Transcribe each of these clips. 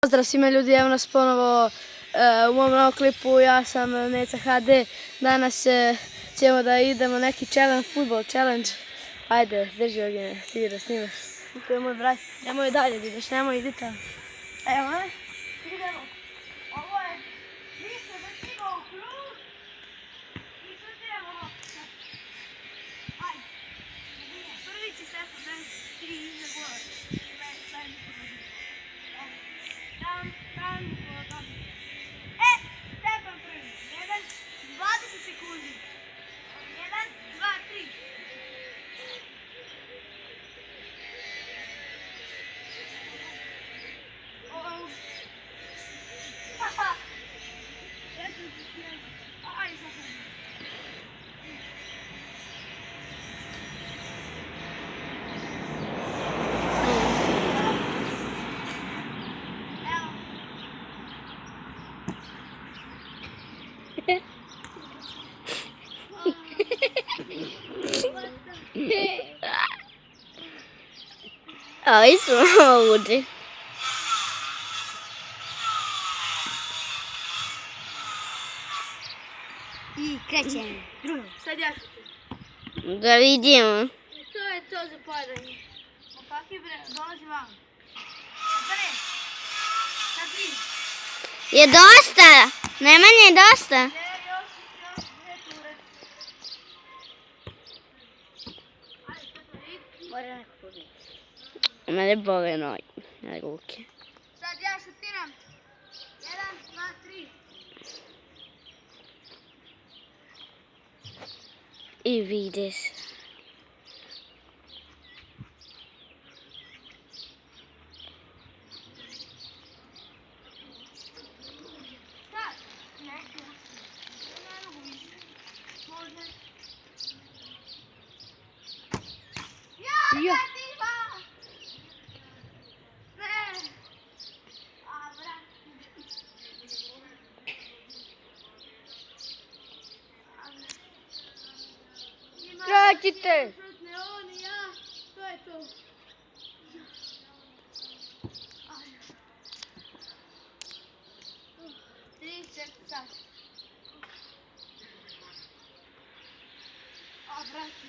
Pozdrav svima ljudi, evo nas ponovo u mom novom klipu, ja sam Neca HD. Danas ćemo da idemo neki challenge, futbol challenge. Ajde, drži Ogine, ti da snimaš. To je moj brat, nemoj dalje da ideš, nemoj idi tamo. Evo me, idemo. Ovo je, mi se vrtimo u krug i šutiramo loptu. Ajde, prvi će se ti iza gola. Stepan prvi. 20 sekundi. 1, 2, 3. Ovi su malo ludi. I krećemo. Sad ja šutim. Da vidimo. To je to za padanje. Opaki bre, dolazi vam. Opane. Sad ti. Je dosta. Nemanje je dosta. Ne, još, dve ture. Ajde, Stepan, idi. Mora neko pobiti. Mene bole noge, ruke. Sad ja šutiram. 1, 2, 3. I vidi se. Sad. Ne mogu više. Može. Ja, Kativa! Ne. A, brate. Kraćite! Šutne on i ja, to je to. Ajde. 30 sad. A, brate.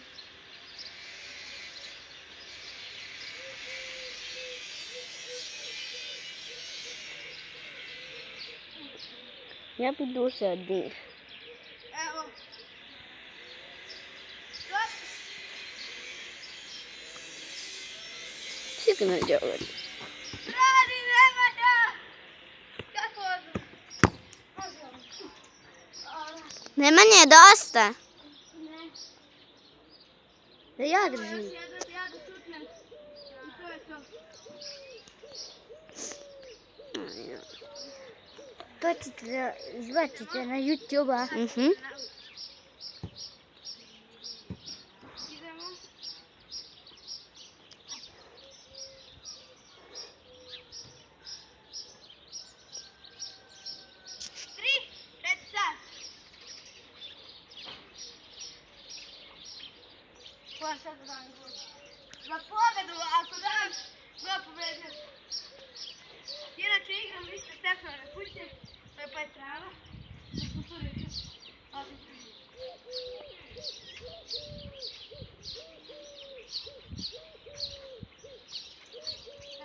Ja bi duše od njih. Evo. Stop. Sigurno je ovo. Radi, Nemanja! Kako odmah? Nemanje je dosta. Ne. Da ja Evo, držim. još jedan, ja da šutnem. I to je to. To ćete da izbacite na YouTube-a. Mhm. Idemo. Tri, pred sad. Ko sad dam gol? Za pobedu, ako dam, gol pobedio. Inače igram više Stefanove kuće, to je pa je trava. Da smo tu reći.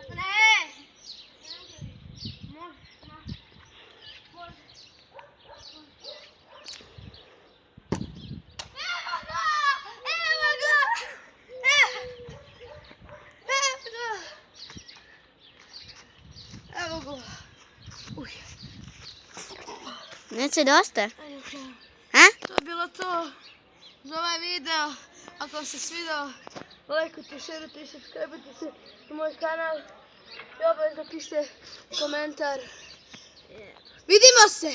Ne! Može, može. Evo ga! Evo ga! Evo ga! Uj. Neće dosta? Ajde, krenu. A? To je bilo to za ovaj video. Ako vam se svidao, lajkujte, šerujte i subscribeujte se na moj kanal. I obavezno pišite komentar. Vidimo se!